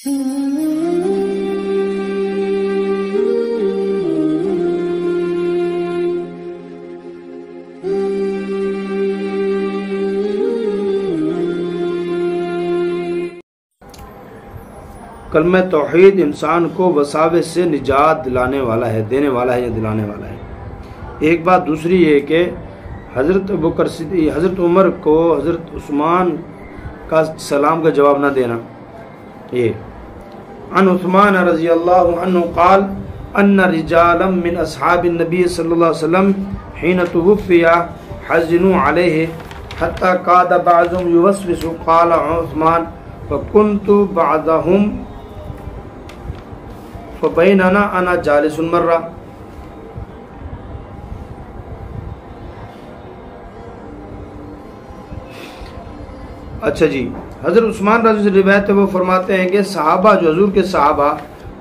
कलमा तौहीद इंसान को वसाविस से निजात दिलाने वाला है, देने वाला है या दिलाने वाला है। एक बात दूसरी ये कि हज़रत अबू बकर सिद्दीक़, हज़रत उमर को हज़रत उस्मान का सलाम का जवाब ना देना। ये अन उस्मान रज़ी अल्लाहु अन्हु क़ाल अन्ना रिजालम मिन अस्हाबिन नबी सल्लल्लाहु अलैहि वसल्लम हिन तुवफ़िया हज़नु अलैहि हत्ता काद बअज़ुहुम युवस्विसु क़ाल उस्मान फकुन्तु बअदहुम फ़बैनना अना जालिसुन मर्रा। अच्छा जी, हज़रत उस्मान रज़ी से रिवायत है, वो फरमाते हैं कि सहाबा जो हजूर के सहाबा,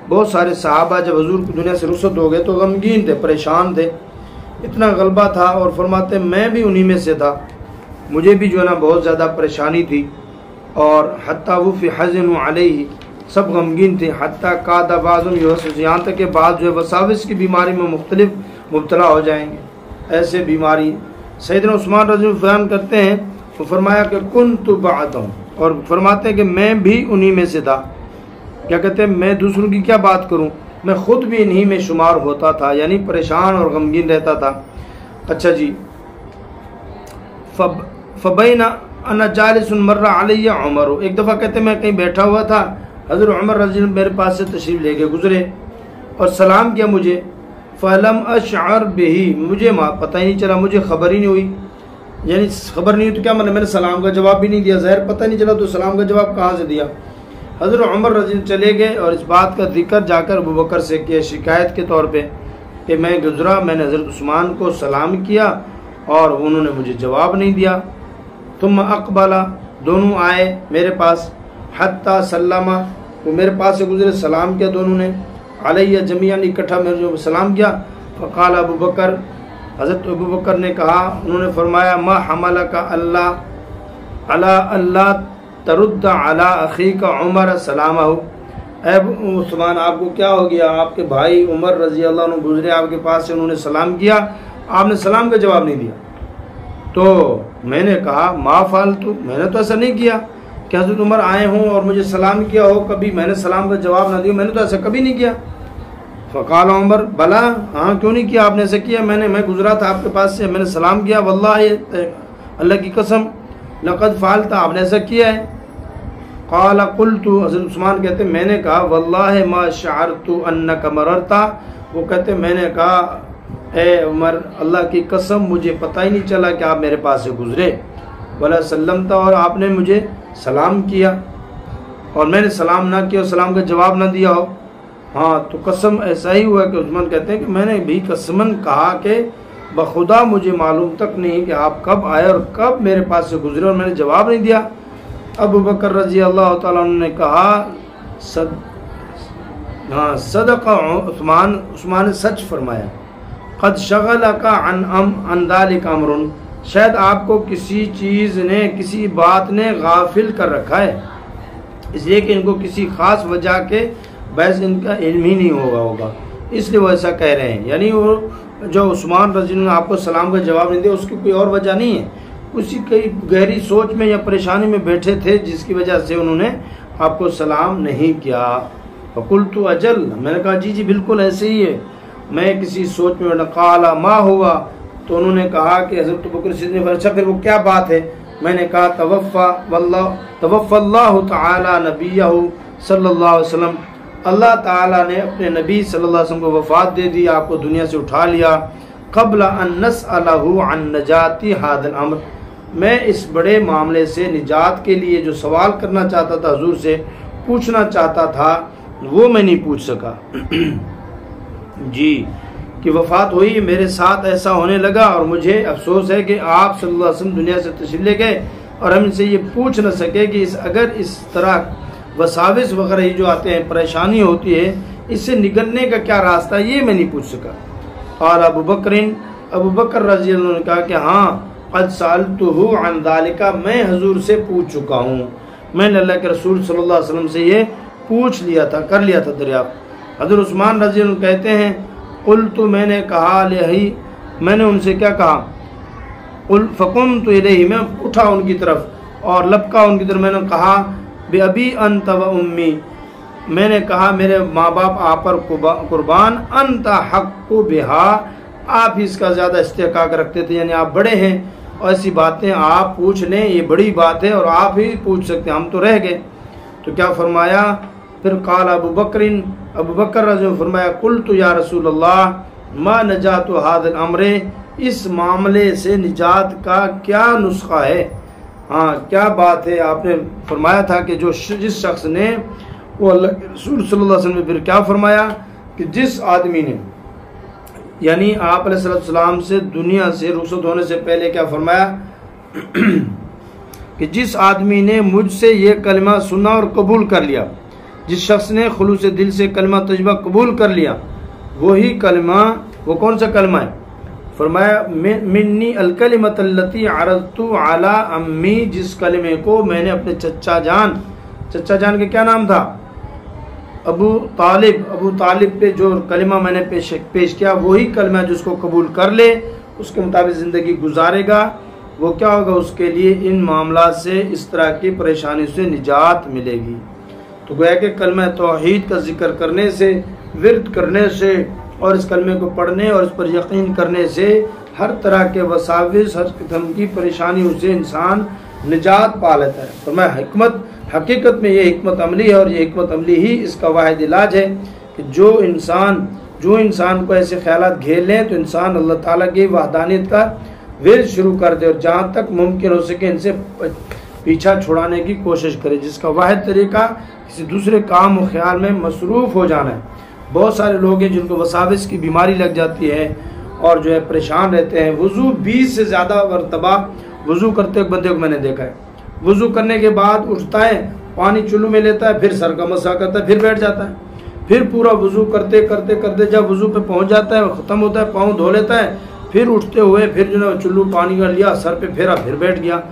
बहुत सारे सहाबा जब हजूर की दुनिया से रुखसत हो गए तो गमगीन थे, परेशान थे, इतना गलबा था। और फरमाते मैं भी उन्हीं में से था, मुझे भी जो है ना बहुत ज़्यादा परेशानी थी। और हत्ता वफ़ी हज़नु अलैहि, सब गमगीन थे। हत्ता कादा बाज़ुम युवस्विस, यहाँ तक कि बाद जो है वसाविस की बीमारी में मुख्तलिफ मुब्तला हो जाएंगे, ऐसे बीमारी। सैयदना उस्मान रज़ी बयान करते हैं, तो फरमाया कि कुन्तु बअदहुम, और फरमाते हैं कि मैं भी उन्हीं में से था। क्या कहते हैं, मैं दूसरों की क्या बात करूं, मैं खुद भी इन्हीं में शुमार होता था, यानी परेशान और गमगीन रहता था। अच्छा जी, फ़बैना अना जालिसुन मर्रा अलैया उमर, एक दफ़ा कहते मैं कहीं बैठा हुआ था, हज़रत उमर रज़ी मेरे पास से तशरीफ़ लेके गुजरे और सलाम किया मुझे। फ़लम अशअर बिही, मुझे पता ही नहीं चला, मुझे खबर ही नहीं हुई। यानी खबर नहीं हुई तो क्या मतलब, मैंने सलाम का जवाब भी नहीं दिया, ज़ाहिर पता नहीं चला तो सलाम का जवाब कहाँ से दिया। हज़रत उमर रज़ी चले गए और इस बात का जिक्र जाकर अबू बकर से किया शिकायत के तौर पे कि मैं गुजरा, मैंने हज़रत उस्मान को सलाम किया और उन्होंने मुझे जवाब नहीं दिया। तुम अक़बला, दोनों आए मेरे पास, हत्ता सल्लमा, वो मेरे पास से गुजरे, सलाम किया दोनों ने, अलैया जमीअन, इकट्ठा मेरे जो सलाम किया। फ़क़ाल अबू बकर, हज़रत अबू बकर ने कहा, उन्होंने फरमाया मा हमलका अल्लाह अला अल्लाह तरुद्द अला अख़ीका उमर सलामहु, ऐ उस्मान आपको क्या हो गया, आपके भाई उमर रज़ी अल्लाह अन्हु गुजरे आपके पास से, उन्होंने सलाम किया, आपने सलाम का जवाब नहीं दिया। तो मैंने कहा मा फालतू, मैंने तो ऐसा नहीं किया कि हज़रत उमर आए हों और मुझे सलाम किया हो, कभी मैंने सलाम का जवाब ना दिया, मैंने तो ऐसा कभी नहीं किया। फ़क़ाल उमर बला, हाँ क्यों नहीं किया, आपने ऐसा किया, मैं गुजरा था आपके पास से, मैंने सलाम किया, वल्लाहि अल्लाह की कसम, लक़द फ़अल्ता, आपने ऐसा किया है। क़ाल क़ुल्तु, हज़रत उस्मान कहते मैंने कहा वल्लाहि मा शअरतु अन्नका मररता, वो कहते मैंने कहा ए उमर अल्लाह की कसम मुझे पता ही नहीं चला कि आप मेरे पास से गुजरे, वला सल्लमता, और आपने मुझे सलाम किया और मैंने सलाम ना किया और सलाम का जवाब ना दिया हो। हाँ तो कसम ऐसा ही हुआ कि उस्मान कहते हैं कि मैंने भी कसमन कहा कि बखुदा मुझे मालूम तक नहीं कि आप कब आए और कब मेरे पास से गुजरे और मैंने जवाब नहीं दिया। अबू बकर रज़ी अल्लाह तआला अन्हु ने कहा सदक़ा उस्मान, उस्मान ने सच फरमाया। क़द शग़लका अन ज़ालिका अम्रुन, शायद आपको किसी चीज़ ने, किसी बात ने गाफिल कर रखा है, इसलिए कि इनको किसी ख़ास वजह के बस इनका इल्म ही नहीं होगा, इसलिए वो ऐसा कह रहे हैं। यानी वो जो उस्मान रज़ी ने आपको सलाम का जवाब नहीं दिया उसकी कोई और वजह नहीं है, उसी कई गहरी सोच में या परेशानी में बैठे थे जिसकी वजह से उन्होंने आपको सलाम नहीं किया। फ़क़ुल्तु अजल, मैंने कहा जी बिल्कुल ऐसे ही है, मैं किसी सोच में। क़ाला मा हुआ, तो उन्होंने कहा कि हज़रत अबू बकर सिद्दीक़ ने, अच्छा फिर वो क्या बात है। मैंने कहा तवफ़्फ़ल्लाहु तआला नबियहु सल्लल्लाहु अलैहि वसल्लम, अल्लाह ताला ने अपने नबी सल्लल्लाहु अलैहि वसल्लम को वफ़ात दे दी, आपको दुनिया से उठा लिया। क़ब्ल अन नस्अलहु अन नजाती हादल अम्र, मैं इस बड़े मामले से निजात के लिए जो सवाल करना चाहता था, हुजूर से पूछना चाहता था, वो मैं नहीं पूछ सका। जी कि वफ़ात हुई, मेरे साथ ऐसा होने लगा और मुझे अफसोस है कि आप सल्लल्लाहु अलैहि वसल्लम दुनिया से तशरीफ़ ले गए और हम इनसे ये पूछ न सके कि अगर इस तरह वसाविस वगैरह ही जो आते हैं, परेशानी होती है, इससे निकलने का क्या रास्ता, ये मैं नहीं पूछ सका। और अबू बकर रज़ी अल्लाह ने कहा कि हाँ क़द सअल्तुहु अन ज़ालिका, मैं हुजूर से पूछ चुका हूँ, मैंने अल्लाह के रसूल सल्लल्लाहु अलैहि वसल्लम से ये पूछ लिया था, कर लिया था दरियाफ्त। हज़रत उस्मान रज़ी अल्लाह कहते हैं क़ुल्तु मैंने कहा लेही, मैंने उनसे क्या कहा, फ़क़ुम्तु इलैहि, मैं उठा उनकी तरफ और लपका उनकी तरफ, मैंने कहा बिअबी अंत व उम्मी, मैंने कहा मेरे माँ बाप आप पर कुर्बान, अंत हक़्क़ु बिहा, आप ही इसका ज़्यादा इस्तेहक़ाक़ रखते थे, यानी आप बड़े हैं और ऐसी बातें आप पूछ लें ये बड़ी बात है और आप ही पूछ सकते हैं, हम तो रह गए। तो क्या फरमाया फिर, काल अबू बकरिन, अबू बकर रज़ी अल्लाह फरमाया कुल्तु या रसूल अल्लाह मा नजातु हादिल अम्रे, इस मामले से निजात का क्या नुस्खा है, हाँ क्या बात है। आपने फरमाया था कि जो जिस शख्स ने, वो अल्लाह के रसूल सल्लल्लाहु अलैहि वसल्लम ने फिर क्या फरमाया कि जिस आदमी ने, यानी आप अलैहिस्सलाम से दुनिया से रुखसत होने से पहले क्या फरमाया कि जिस आदमी ने मुझसे ये कलमा सुना और कबूल कर लिया, जिस शख्स ने खुलूस दिल से कलमा तजबा कबूल कर लिया, वही कलमा, वो कौन सा कलमा है, फरमाया मिन्नी अलकलिमत अल्लती अरज़तु अला अम्मी, जिस कलमे को मैंने अपने चचा जान के क्या नाम था, अबू तालिब पे जो कलिमा मैंने पेश किया, वही कलिमा जिसको कबूल कर ले, उसके मुताबिक ज़िंदगी गुजारेगा, वो क्या होगा, उसके लिए इन मामला से, इस तरह की परेशानी से निजात मिलेगी। तो गोया कि कलमा तौहीद का जिक्र करने से, विर्द करने से और इस कलमे को पढ़ने और इस पर यकीन करने से हर तरह के वसाविस, हर किस्म की परेशानियों से इंसान निजात पा लेता है। तो मैं हिकमत, हकीकत में ये हिकमत अमली है और ये हिकमत अमली ही इसका वाहिद इलाज है कि जो इंसान को ऐसे ख्यालात घेर लें तो इंसान अल्लाह ताला की वहदानियत का विर्द शुरू कर दे और जहाँ तक मुमकिन हो सके इनसे पीछा छुड़ाने की कोशिश करे, जिसका वाहिद तरीका किसी दूसरे काम और ख्याल में मसरूफ़ हो जाना है। बहुत सारे लोग हैं जिनको वसाविस की बीमारी लग जाती है और जो है परेशान रहते हैं। वज़ू 20 से ज़्यादा मरतबा वज़ू करते एक बंदे को मैंने देखा है, वज़ू करने के बाद उठता है, पानी चुल्लू में लेता है, फिर सर का मसा करता है, फिर बैठ जाता है, फिर पूरा वज़ू करते करते करते जब वज़ू पे पहुंच जाता है, ख़त्म होता है, पाँव धो लेता है, फिर उठते हुए फिर जो है चुल्लू पानी का लिया, सर पे फेरा, फिर बैठ गया।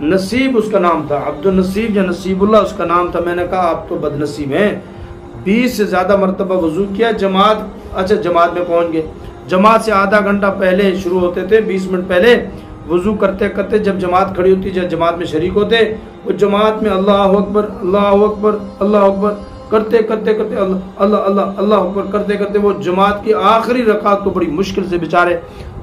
नसीब उसका नाम था, अब्दुल नसीब या नसीबुल्लाह उसका नाम था। मैंने कहा आप तो बदनसीब हैं, 20 से ज़्यादा मरतबा वज़ू किया। जमात में पहुँच गए, जमात से आधा घंटा पहले शुरू होते थे, 20 मिनट पहले वज़ू करते करते जब जमात खड़ी होती, जब जमात में शरीक होते, वो जमात में अल्लाह अकबर अल्लाह अकबर अल्लाह अकबर करते करते करते अल्लाह अल्लाह अल्लाह अकबर करते करते वो जमात की आखिरी रकात को बड़ी मुश्किल से बेचारे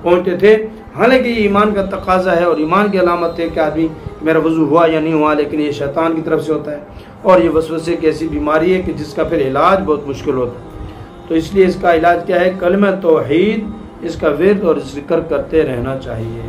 पहुँचते थे। हालांकि ये ईमान का तकाजा है और ईमान की अलामत है कि आदमी मेरा वज़ू हुआ या नहीं हुआ, लेकिन ये शैतान की तरफ से होता है और ये वसवसे की ऐसी बीमारी है कि जिसका फिर इलाज बहुत मुश्किल होता है। तो इसलिए इसका इलाज क्या है, कलमा तौहीद, इसका विर्द और जिक्र करते रहना चाहिए।